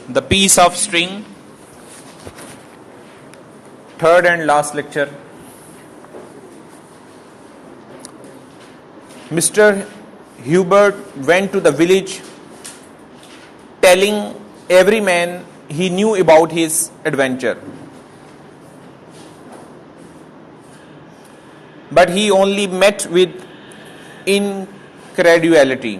The piece of string, third and last lecture. Mr. Hubert went to the village telling every man he knew about his adventure. But he only met with incredulity.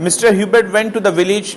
Mr. Hubert went to the village,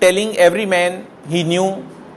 telling every man he knew,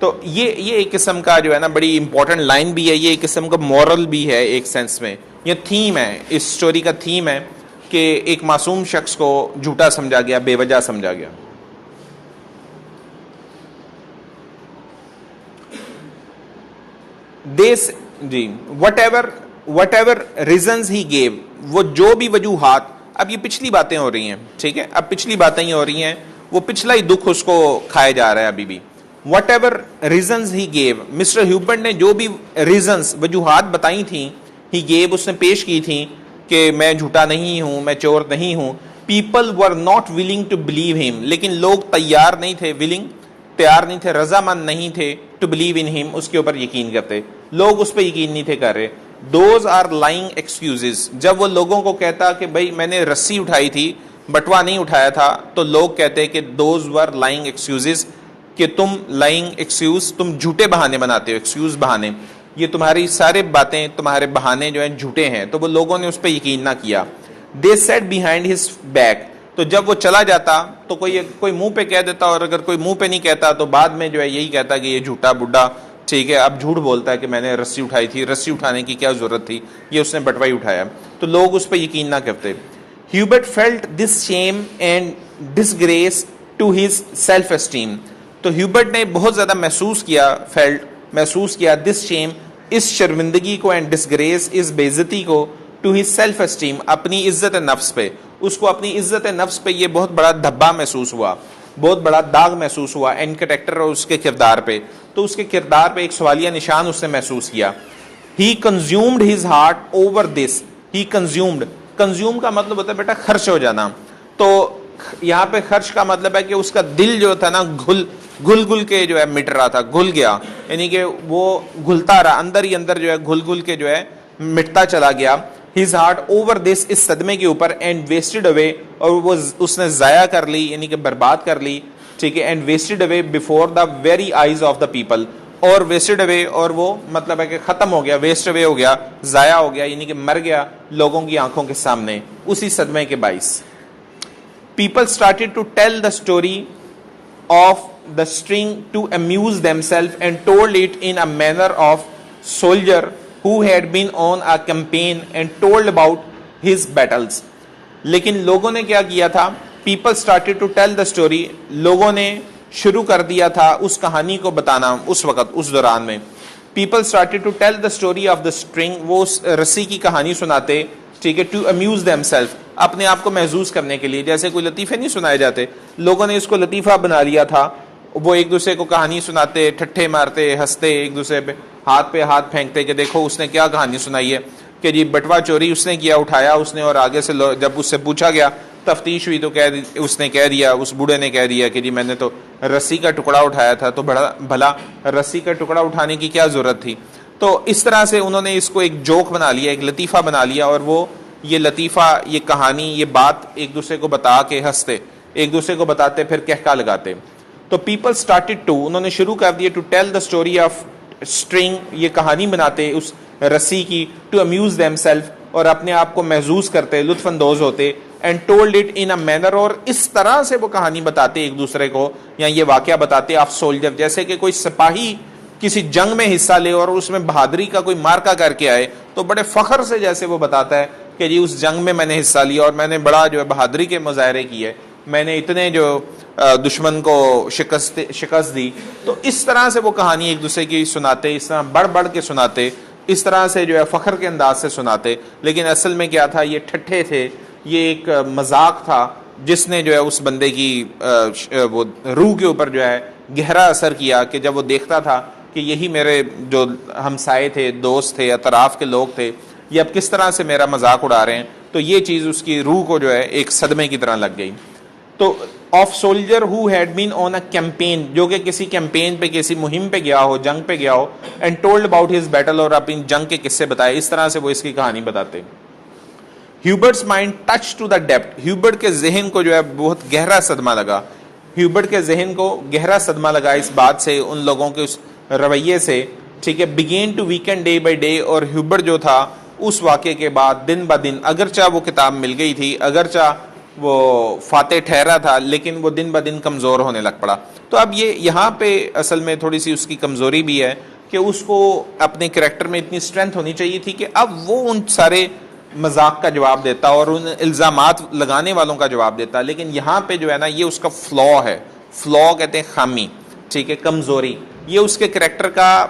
تو یہ ایک قسم کا جو ہے نا بڑی important line بھی ہے, یہ ایک قسم کا مورل بھی ہے ایک سینس میں, یہ تھیم ہے, اس سٹوری کا تھیم ہے کہ ایک معصوم شخص کو جھوٹا سمجھا گیا, بے وجہ سمجھا گیا. دیس جی whatever reasons he gave, وہ جو بھی وجوہات, اب یہ پچھلی باتیں ہو رہی ہیں, ٹھیک ہے, اب پچھلی باتیں ہی ہو رہی ہیں, وہ پچھلا ہی دکھ اس کو کھائے جا رہا ہے ابھی بھی. Whatever reasons he gave, mister Hubert نے جو بھی ریزنز وجوہات بتائی تھیں, ہی گیو اس نے پیش کی تھیں کہ میں جھوٹا نہیں ہوں, میں چور نہیں ہوں. People were not willing to believe ہم, لیکن لوگ تیار نہیں تھے, تیار نہیں تھے, رضامند نہیں تھے, ٹو بلیو ان ہم, اس کے اوپر یقین کرتے, لوگ اس پہ یقین نہیں تھے کر رہے. دوز آر لائنگ ایکسکیوزز, جب وہ لوگوں کو کہتا کہ بھائی میں نے رسی اٹھائی تھی, بٹوا نہیں اٹھایا تھا, تو لوگ کہتے کہ دوز ور لائنگ ایکسکیوزز, کہ تم لائنگ ایکسکیوز, تم جھوٹے بہانے بناتے ہو, ایکسکیوز بہانے, یہ تمہاری سارے باتیں, تمہارے بہانے جو ہیں جھوٹے ہیں. تو وہ لوگوں نے اس پہ یقین نہ کیا. They said behind his back, تو جب وہ چلا جاتا تو کوئی منہ پہ کہہ دیتا, اور اگر کوئی منہ پہ نہیں کہتا تو بعد میں جو ہے یہی کہتا کہ یہ جھوٹا بڈھا, ٹھیک ہے, اب جھوٹ بولتا ہے کہ میں نے رسی اٹھائی تھی, رسی اٹھانے کی کیا ضرورت تھی, یہ اس نے بٹوا ہی اٹھایا. تو لوگ اس پہ یقین نہ کرتے. Hubert felt this shame and disgrace to his self esteem, تو ہیوبرٹ نے بہت زیادہ محسوس کیا دس شیم, اس شرمندگی کو, اینڈ ڈسگریس, اس بے عزتی کو, ٹو ہز سیلف اسٹیم, اپنی عزت نفس پہ, اس کو اپنی عزت نفس پہ یہ بہت بڑا دھبا محسوس ہوا, بہت بڑا داغ محسوس ہوا, اینڈ کریکٹر اور اس کے کردار پہ, تو اس کے کردار پہ ایک سوالیہ نشان اس نے محسوس کیا. He consumed his heart over this, he consumed, consume کا مطلب ہوتا ہے بیٹا خرچ ہو جانا, تو یہاں پہ خرچ کا مطلب ہے کہ اس کا دل جو تھا نا گھل کے جو ہے مٹ رہا تھا, گھل گیا, یعنی کہ وہ گھلتا رہا, اندر ہی اندر جو ہے گھل کے جو ہے مٹتا چلا گیا. his heart over this, اس صدمے کے اوپر, and wasted away, اور وہ اس نے ضائع کر لی, یعنی کہ برباد کر لی, ٹھیک ہے, and wasted away before the very eyes of the people, اور wasted away, اور وہ مطلب ہے کہ ختم ہو گیا, waste away ہو گیا, ضائع ہو گیا, یعنی کہ مر گیا لوگوں کی آنکھوں کے سامنے اسی صدمے کے باعث. People started to tell the story of the string to amuse themselves, and told it in a manner of soldier who had been on a campaign and told about his battles. لیکن لوگوں نے کیا کیا تھا, people started to tell the story, لوگوں نے شروع کر دیا تھا اس کہانی کو بتانا اس وقت, اس دوران میں. people started to tell the story of the string, وہ اس رسی کی کہانی سناتے, ٹھیک ہے, to amuse themselves, اپنے آپ کو محظوظ کرنے کے لیے, جیسے کوئی لطیفے نہیں سنائے جاتے, لوگوں نے اس کو لطیفہ بنا لیا تھا. وہ ایک دوسرے کو کہانی سناتے, ٹھٹھے مارتے, ہنستے, ایک دوسرے پہ ہاتھ پھینکتے کہ دیکھو اس نے کیا کہانی سنائی ہے, کہ جی بٹوا چوری اس نے کیا, اٹھایا اس نے, اور آگے سے جب اس سے پوچھا گیا, تفتیش ہوئی, تو اس نے کہہ دیا, اس بوڑھے نے کہہ دیا کہ جی میں نے تو رسی کا ٹکڑا اٹھایا تھا, تو بھلا رسی کا ٹکڑا اٹھانے کی کیا ضرورت تھی. تو اس طرح سے انہوں نے اس کو ایک جوک بنا لیا, ایک لطیفہ بنا لیا, اور وہ یہ لطیفہ, یہ کہانی, یہ بات ایک دوسرے کو بتا کے ہنستے, ایک دوسرے کو بتاتے, پھر کہکا لگاتے. تو پیپل اسٹارٹیڈ ٹو, انہوں نے شروع کر دیا, to tell the story of string, یہ کہانی بناتے اس رسی کی, ٹو امیوز دیم سیلف, اور اپنے آپ کو محظوظ کرتے, لطف اندوز ہوتے, and told it in a manner, اور اس طرح سے وہ کہانی بتاتے ایک دوسرے کو, یا یہ واقعہ بتاتے آف سولجر, جیسے کہ کوئی سپاہی کسی جنگ میں حصہ لے اور اس میں بہادری کا کوئی مارکا کر کے آئے, تو بڑے فخر سے جیسے وہ بتاتا ہے کہ جی اس جنگ میں نے حصہ لیا, اور میں نے بڑا جو ہے بہادری کے مظاہرے کیے, میں نے اتنے جو دشمن کو شکست دی. تو اس طرح سے وہ کہانی ایک دوسرے کی سناتے, اس طرح بڑھ کے سناتے, اس طرح سے جو ہے فخر کے انداز سے سناتے. لیکن اصل میں کیا تھا, یہ ٹھٹھے تھے, یہ ایک مذاق تھا جس نے جو ہے اس بندے کی وہ روح کے اوپر جو ہے گہرا اثر کیا, کہ جب وہ دیکھتا تھا کہ یہی میرے جو ہمسائے تھے, دوست تھے, اطراف کے لوگ تھے, یہ اب کس طرح سے میرا مذاق اڑا رہے ہیں, تو یہ چیز اس کی روح کو جو ہے ایک صدمے کی طرح لگ گئی. تو of soldier who had been on a campaign, جو کہ کسی کیمپین پہ, کسی مہم پہ گیا ہو, جنگ پہ گیا ہو, and told about his battle, اور اپنی جنگ کے قصے بتائے, اس طرح سے وہ اس کی کہانی بتاتے. Hubert's mind touch to the depth, Hubert کے ذہن کو جو ہے بہت گہرا صدمہ لگا, ہیوبرٹ کے ذہن کو گہرا صدمہ لگا اس بات سے, ان لوگوں کے اس رویے سے, ٹھیک ہے. Begin to weaken day by day, اور ہیوبرٹ جو تھا اس واقعے کے بعد دن بہ دن, اگرچہ وہ کتاب مل گئی تھی, اگرچہ وہ فاتح ٹھہرا تھا لیکن وہ دن بدن کمزور ہونے لگ پڑا. تو اب یہ یہاں پہ اصل میں تھوڑی سی اس کی کمزوری بھی ہے کہ اس کو اپنے کریکٹر میں اتنی اسٹرینتھ ہونی چاہیے تھی کہ اب وہ ان سارے مذاق کا جواب دیتا اور ان الزامات لگانے والوں کا جواب دیتا. لیکن یہاں پہ جو ہے نا یہ اس کا فلا ہے. فلا کہتے ہیں خامی, ٹھیک ہے, کمزوری. یہ اس کے کریکٹر کا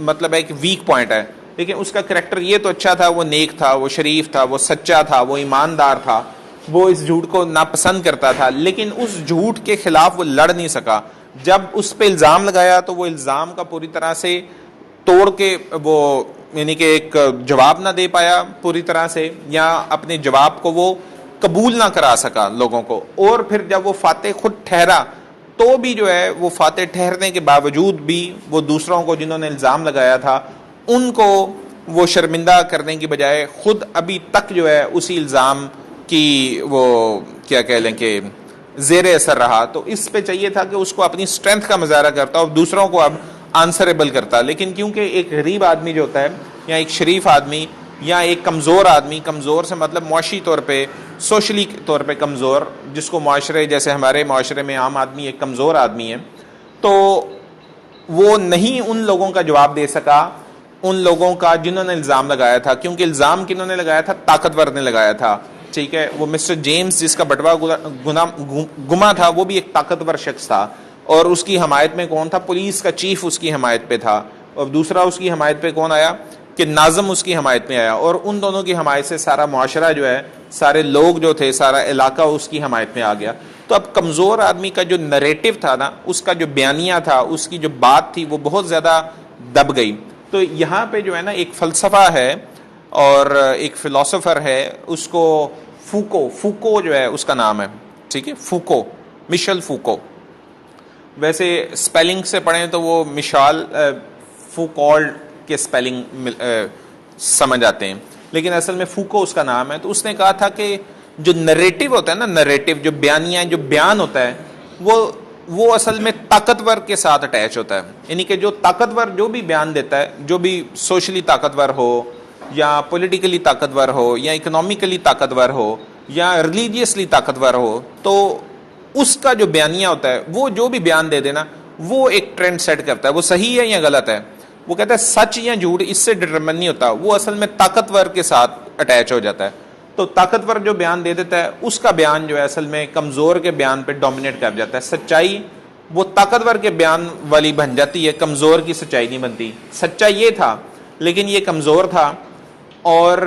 مطلب ہے کہ ویک پوائنٹ ہے. لیکن اس کا کریکٹر یہ تو اچھا تھا, وہ نیک تھا, وہ شریف تھا, وہ سچا تھا, وہ ایماندار تھا, وہ اس جھوٹ کو ناپسند کرتا تھا. لیکن اس جھوٹ کے خلاف وہ لڑ نہیں سکا. جب اس پہ الزام لگایا تو وہ الزام کا پوری طرح سے توڑ کے وہ یعنی کہ ایک جواب نہ دے پایا پوری طرح سے, یا اپنے جواب کو وہ قبول نہ کرا سکا لوگوں کو. اور پھر جب وہ فاتح خود ٹھہرا تو بھی جو ہے وہ فاتح ٹھہرنے کے باوجود بھی وہ دوسروں کو جنہوں نے الزام لگایا تھا ان کو وہ شرمندہ کرنے کی بجائے خود ابھی تک جو ہے اسی الزام کی وہ کیا کہہ لیں کہ زیر اثر رہا. تو اس پہ چاہیے تھا کہ اس کو اپنی اسٹرینتھ کا مظاہرہ کرتا اور دوسروں کو اب آنسریبل کرتا. لیکن کیونکہ ایک غریب آدمی جو ہوتا ہے یا ایک شریف آدمی یا ایک کمزور آدمی, کمزور سے مطلب معاشی طور پہ سوشلی طور پہ کمزور, جس کو معاشرے جیسے ہمارے معاشرے میں عام آدمی ایک کمزور آدمی ہے, تو وہ نہیں ان لوگوں کا جواب دے سکا ان لوگوں کا جنہوں نے الزام لگایا تھا. کیونکہ الزام کنہوں نے لگایا تھا؟ طاقتور نے لگایا تھا, ٹھیک ہے. وہ مسٹر جیمز جس کا بٹوا گما تھا وہ بھی ایک طاقتور شخص تھا, اور اس کی حمایت میں کون تھا؟ پولیس کا چیف اس کی حمایت پہ تھا. اور دوسرا اس کی حمایت پہ کون آیا؟ کہ ناظم اس کی حمایت میں آیا. اور ان دونوں کی حمایت سے سارا معاشرہ جو ہے, سارے لوگ جو تھے, سارا علاقہ اس کی حمایت میں آ گیا. تو اب کمزور آدمی کا جو نریٹو تھا نا, اس کا جو بیانیہ تھا, اس کی جو بات تھی, وہ بہت زیادہ دب گئی. تو یہاں پہ جو ہے نا ایک فلسفہ ہے اور ایک فلسفر ہے, اس کو فوکو جو ہے اس کا نام ہے, ٹھیک ہے, فوکو, مشل فوکو. ویسے سپیلنگ سے پڑھیں تو وہ مشال فوکولڈ کے سپیلنگ سمجھ آتے ہیں, لیکن اصل میں فوکو اس کا نام ہے. تو اس نے کہا تھا کہ جو نریٹو ہوتا ہے نا, نریٹو جو بیانیہ جو بیان ہوتا ہے, وہ اصل میں طاقتور کے ساتھ اٹیچ ہوتا ہے. یعنی کہ جو طاقتور جو بھی بیان دیتا ہے, جو بھی سوشلی طاقتور ہو یا پولیٹیکلی طاقتور ہو یا اکنامکلی طاقتور ہو یا ریلیجیسلی طاقتور ہو, تو اس کا جو بیانیہ ہوتا ہے, وہ جو بھی بیان دے دینا, وہ ایک ٹرینڈ سیٹ کرتا ہے. وہ صحیح ہے یا غلط ہے, وہ کہتا ہے سچ یا جھوٹ اس سے ڈٹرمن نہیں ہوتا, وہ اصل میں طاقتور کے ساتھ اٹیچ ہو جاتا ہے. تو طاقتور جو بیان دے دیتا ہے اس کا بیان جو ہے اصل میں کمزور کے بیان پہ ڈومینیٹ کر جاتا ہے. سچائی وہ طاقتور کے بیان والی بن جاتی ہے, کمزور کی سچائی نہیں بنتی. سچا یہ تھا لیکن یہ کمزور تھا, اور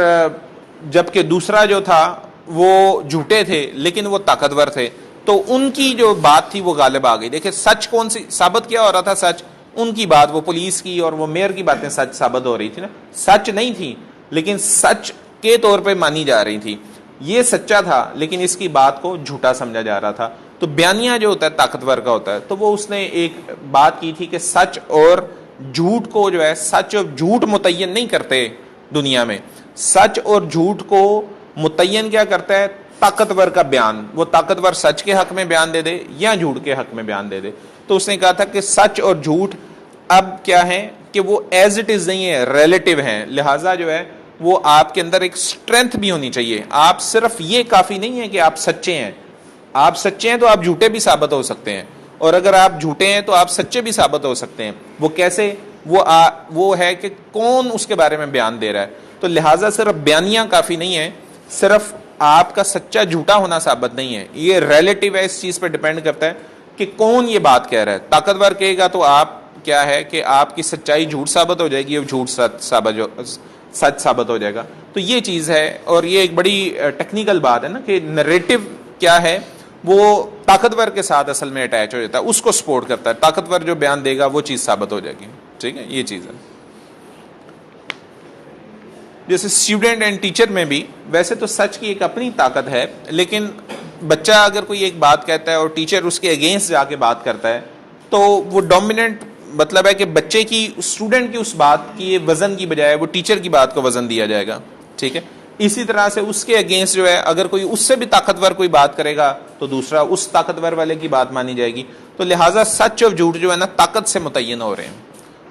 جبکہ دوسرا جو تھا وہ جھوٹے تھے لیکن وہ طاقتور تھے, تو ان کی جو بات تھی وہ غالب آ گئی. دیکھیں سچ کون سی ثابت کیا ہو رہا تھا؟ سچ. ان کی بات, وہ پولیس کی اور وہ میئر کی باتیں سچ ثابت ہو رہی تھی نا, سچ نہیں تھی لیکن سچ کے طور پہ مانی جا رہی تھی. یہ سچا تھا لیکن اس کی بات کو جھوٹا سمجھا جا رہا تھا. تو بیانیہ جو ہوتا ہے طاقتور کا ہوتا ہے. تو وہ اس نے ایک بات کی تھی کہ سچ اور جھوٹ کو جو ہے, سچ اور جھوٹ متعین نہیں کرتے دنیا میں. سچ اور جھوٹ کو متعین کیا کرتا ہے؟ طاقتور کا بیان. وہ طاقتور سچ کے حق میں بیان دے دے یا جھوٹ کے حق میں بیان دے دے. تو اس نے کہا تھا کہ سچ اور جھوٹ اب کیا ہے کہ وہ ایز اٹ از نہیں ہے, ریلیٹیو ہیں. لہٰذا جو ہے وہ آپ کے اندر ایک اسٹرینتھ بھی ہونی چاہیے. آپ صرف یہ کافی نہیں ہے کہ آپ سچے ہیں. آپ سچے ہیں تو آپ جھوٹے بھی ثابت ہو سکتے ہیں, اور اگر آپ جھوٹے ہیں تو آپ سچے بھی ثابت ہو سکتے ہیں. وہ کیسے؟ وہ ہے کہ کون اس کے بارے میں بیان دے رہا ہے. تو لہٰذا صرف بیانیہ کافی نہیں ہے, صرف آپ کا سچا جھوٹا ہونا ثابت نہیں ہے. یہ ریلیٹیو ہے, اس چیز پہ ڈپینڈ کرتا ہے کہ کون یہ بات کہہ رہا ہے. طاقتور کہے گا تو آپ کیا ہے کہ آپ کی سچائی جھوٹ ثابت ہو جائے گی اور جھوٹ سچ ثابت ہو جائے گا. تو یہ چیز ہے, اور یہ ایک بڑی ٹیکنیکل بات ہے نا کہ نریٹو کیا ہے, وہ طاقتور کے ساتھ اصل میں اٹیچ ہو جاتا ہے, اس کو سپورٹ کرتا ہے. طاقتور جو بیان دے گا وہ چیز ثابت ہو جائے گی. ٹھیک ہے, یہ چیز ہے. جیسے اسٹوڈنٹ اینڈ ٹیچر میں بھی ویسے تو سچ کی ایک اپنی طاقت ہے, لیکن بچہ اگر کوئی ایک بات کہتا ہے اور ٹیچر اس کے اگینسٹ جا کے بات کرتا ہے تو وہ ڈومیننٹ مطلب ہے کہ بچے کی, اسٹوڈنٹ کی اس بات کی وزن کی بجائے وہ ٹیچر کی بات کو وزن دیا جائے گا. ٹھیک ہے, اسی طرح سے اس کے اگینسٹ جو ہے اگر کوئی اس سے بھی طاقتور کوئی بات کرے گا تو دوسرا اس طاقتور والے کی بات مانی جائے گی. تو لہٰذا سچ اور جھوٹ جو ہے نا طاقت سے متعین ہو رہے ہیں.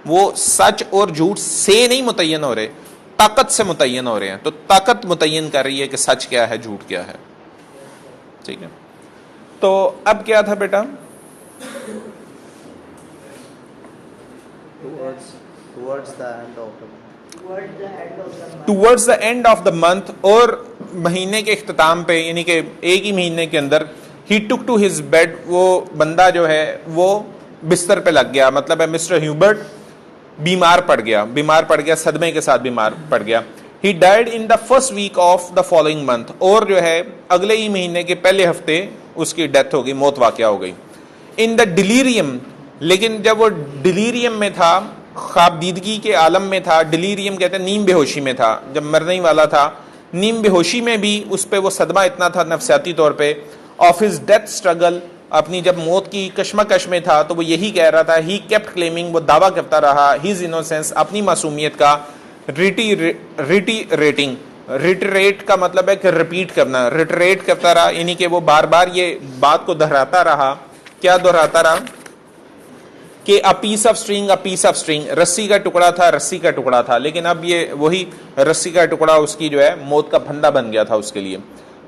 وہ سچ اور جھوٹ سے نہیں متعین ہو رہے, طاقت سے متعین ہو رہے ہیں. تو طاقت متعین کر رہی ہے کہ سچ کیا ہے, جھوٹ کیا ہے. ٹھیک ہے. تو اب کیا تھا بیٹا؟ Towards the end of the month, اور مہینے کے اختتام پہ، یعنی کہ ایک ہی مہینے کے اندر، ہی ٹک ٹو ہز بیڈ، وہ بندہ جو ہے وہ بستر پہ لگ گیا. مطلب ہے مسٹر ہیوبرٹ بیمار پڑ گیا، صدمے کے ساتھ بیمار پڑ گیا. He died in the first week of the following month, اور جو ہے اگلے ہی مہینے کے پہلے ہفتے اس کی ڈیتھ ہو گئی، موت واقع ہو گئی. ان دا ڈیلیریم، لیکن جب وہ ڈیلیریم میں تھا، خواب دیدگی کے عالم میں تھا، ڈیلیریم کہتے ہیں نیم بے ہوشی میں تھا، جب مرنے ہی والا تھا، نیم بے ہوشی میں بھی اس پہ وہ صدمہ اتنا تھا نفسیاتی طور پہ. آف ہز ڈیتھ اسٹرگل، اپنی جب موت کی کشمکش میں تھا تو وہ یہی کہہ رہا تھا، ہی کیپٹ کلیمنگ، وہ دعویٰ کرتا رہا، ہز انوسینس، اپنی معصومیت کا، ریٹریٹ کا مطلب ہے کہ ریپیٹ کرنا، ریٹریٹ کرتا رہا، یعنی کہ وہ بار بار یہ بات کو دہراتا رہا. کیا دہراتا رہا؟ کہ a piece of string، رسی کا ٹکڑا تھا، لیکن اب یہ وہی رسی کا ٹکڑا اس کی جو ہے موت کا پھندا بن گیا تھا اس کے لیے.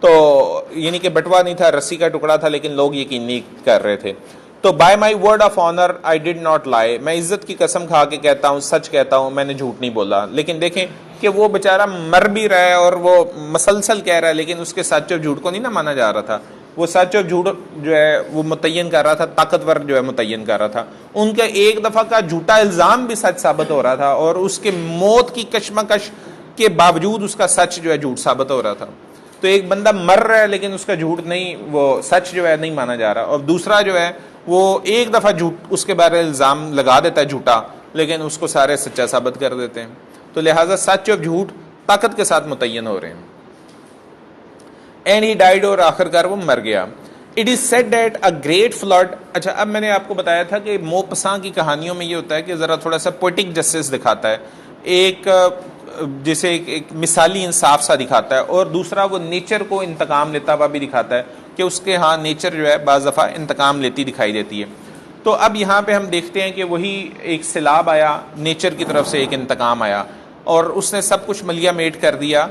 تو یعنی کہ بٹوا نہیں تھا، رسی کا ٹکڑا تھا، لیکن لوگ یقین نہیں کر رہے تھے. تو by my word of honour I did not lie, میں عزت کی قسم کھا کے کہتا ہوں، سچ کہتا ہوں، میں نے جھوٹ نہیں بولا. لیکن دیکھیں کہ وہ بیچارہ مر بھی رہا ہے اور وہ مسلسل کہہ رہا ہے، لیکن اس کے سچ اور جھوٹ کو نہیں نہ مانا جا رہا تھا. وہ سچ اور جھوٹ جو ہے وہ متعین کر رہا تھا، طاقتور جو ہے متعین کر رہا تھا. ان کا ایک دفعہ کا جھوٹا الزام بھی سچ ثابت ہو رہا تھا، اور اس کے موت کی کشمکش کے باوجود اس کا سچ جو ہے جھوٹ ثابت ہو رہا تھا. تو ایک بندہ مر رہا ہے لیکن اس کا جھوٹ نہیں، وہ سچ جو ہے نہیں مانا جا رہا. اور دوسرا جو ہے وہ ایک دفعہ جھوٹ اس کے بارے الزام لگا دیتا ہے جھوٹا، لیکن اس کو سارے سچا ثابت کر دیتے ہیں. تو لہٰذا سچ اور جھوٹ طاقت کے ساتھ متعین ہو رہے ہیں. اینڈ ہی ڈائیڈ، اور آخر کار وہ مر گیا. It is said that a great flood. اچھا، اب میں نے آپ کو بتایا تھا کہ موپساں کی کہانیوں میں یہ ہوتا ہے کہ ذرا تھوڑا سا پوئٹک جسٹس دکھاتا ہے، ایک جیسے ایک مثالی انصاف سا دکھاتا ہے، اور دوسرا وہ نیچر کو انتقام لیتا ہوا بھی دکھاتا ہے کہ اس کے ہاں نیچر جو ہے بعض دفعہ انتقام لیتی دکھائی دیتی ہے. تو اب یہاں پہ ہم دیکھتے ہیں کہ وہی ایک سیلاب آیا، نیچر کی طرف سے ایک انتقام آیا، اور اس نے سب کچھ ملیا میٹ کر دیا،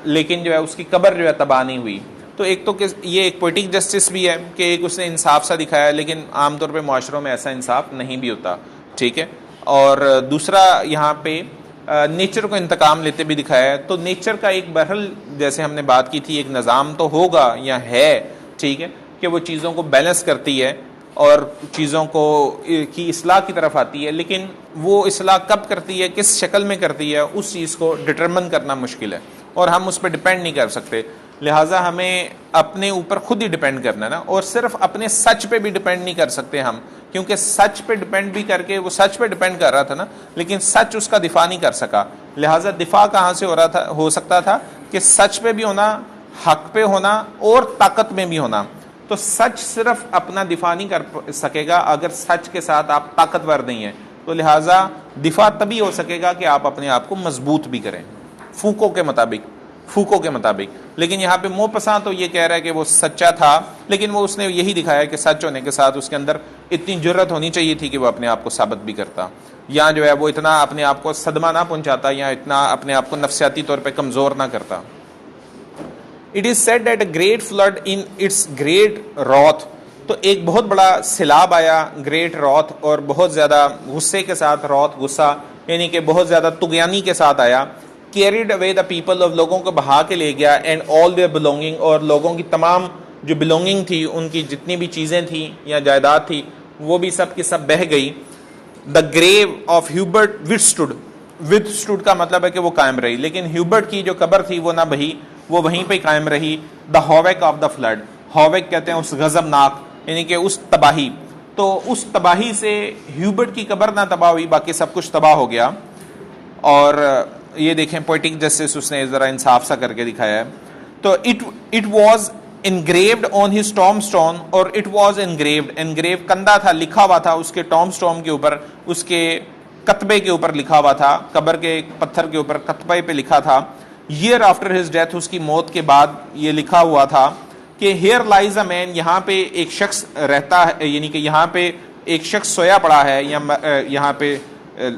لیکن جو ہے اس کی قبر جو ہے تباہ نہیں ہوئی. تو ایک تو کہ یہ ایک پوئٹک جسٹس بھی ہے کہ ایک اس نے انصاف سا دکھایا، لیکن عام طور پہ معاشروں میں ایسا انصاف نہیں بھی ہوتا، ٹھیک ہے. اور دوسرا یہاں پہ نیچر کو انتقام لیتے بھی دکھایا ہے. تو نیچر کا ایک بہرحال جیسے ہم نے بات کی تھی، ایک نظام تو ہوگا یا ہے، ٹھیک ہے، کہ وہ چیزوں کو بیلنس کرتی ہے اور چیزوں کو کی اصلاح کی طرف آتی ہے. لیکن وہ اصلاح کب کرتی ہے، کس شکل میں کرتی ہے، اس چیز کو ڈٹرمن کرنا مشکل ہے، اور ہم اس پہ ڈپینڈ نہیں کر سکتے. لہٰذا ہمیں اپنے اوپر خود ہی ڈپینڈ کرنا ہے نا، اور صرف اپنے سچ پہ بھی ڈپینڈ نہیں کر سکتے ہم، کیونکہ سچ پہ ڈپینڈ بھی کر کے وہ سچ پہ ڈپینڈ کر رہا تھا نا، لیکن سچ اس کا دفاع نہیں کر سکا. لہٰذا دفاع کہاں سے ہو سکتا تھا کہ سچ پہ بھی ہونا، حق پہ ہونا، اور طاقت میں بھی ہونا. تو سچ صرف اپنا دفاع نہیں کر سکے گا اگر سچ کے ساتھ آپ طاقتور نہیں ہیں. تو لہٰذا دفاع تبھی ہو سکے گا کہ آپ اپنے آپ کو مضبوط بھی کریں، فوکو کے مطابق. لیکن یہاں پہ موپساں تو یہ کہہ رہا ہے کہ وہ سچا تھا، لیکن وہ اس نے یہی دکھایا کہ سچ ہونے کے ساتھ اس کے اندر اتنی جرت ہونی چاہیے تھی کہ وہ اپنے آپ کو ثابت بھی کرتا، یا جو ہے وہ اتنا اپنے آپ کو صدمہ نہ پہنچاتا، یا اتنا اپنے آپ کو نفسیاتی طور پہ کمزور نہ کرتا. It is said that a great flood in its great wrath، تو ایک بہت بڑا سیلاب آیا، گریٹ راث، اور بہت زیادہ غصے کے ساتھ، راث غصہ یعنی کہ بہت زیادہ طغیانی کے ساتھ آیا. carried away the people of، لوگوں کو بہا کے لے گیا، and all their belonging، اور لوگوں کی تمام جو belonging تھی، ان کی جتنی بھی چیزیں تھیں یا جائیداد تھی، وہ بھی سب کی سب بہہ گئی. the grave of Hubert withstood کا مطلب ہے کہ وہ قائم رہی، لیکن ہیوبرٹ کی جو قبر تھی وہ نہ بہی، وہ وہیں پہ قائم رہی. the havoc of the flood، havoc کہتے ہیں اس غضبناک، یعنی کہ اس تباہی. تو اس تباہی سے ہیوبرٹ کی قبر نہ تباہ ہوئی، باقی سب کچھ تباہ ہو گیا. اور یہ دیکھیں پوئٹک جسٹس اس نے ذرا انصاف سا کر کے دکھایا ہے. تو it was engraved on his tombstone، اور it was engraved کندہ تھا، لکھا ہوا تھا اس کے tombstone کے اوپر، اس کے کتبے کے اوپر لکھا ہوا تھا، قبر کے پتھر کے اوپر کتبے پہ لکھا تھا. year after his death، اس کی موت کے بعد یہ لکھا ہوا تھا کہ here lies a man، یہاں پہ ایک شخص رہتا ہے، یعنی کہ یہاں پہ ایک شخص سویا پڑا ہے، یا یہاں پہ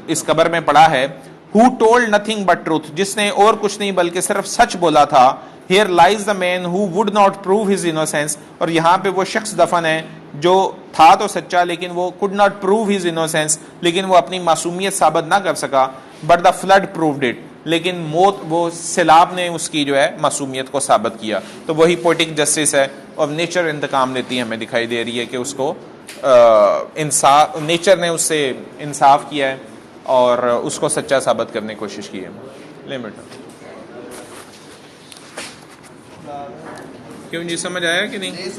اس قبر میں پڑا ہے. who told nothing but truth, جس نے اور کچھ نہیں بلکہ صرف سچ بولا تھا. Here lies the man who would not prove his innocence, اور یہاں پہ وہ شخص دفن ہے جو تھا تو سچا لیکن وہ could not prove his innocence, لیکن وہ اپنی معصومیت ثابت نہ کر سکا. But the flood proved it, لیکن موت وہ سیلاب نے اس کی جو ہے معصومیت کو ثابت کیا. تو وہی پوئٹک جسٹس ہے اور نیچر انتقام لیتی ہے, ہمیں دکھائی دے رہی ہے کہ اس کو انصاف, نیچر نے اس سے انصاف کیا ہے اور اس کو سچا ثابت کرنے کی کوشش کی ہے. لے بیٹا, کیوں جی سمجھ آیا کہ نہیں؟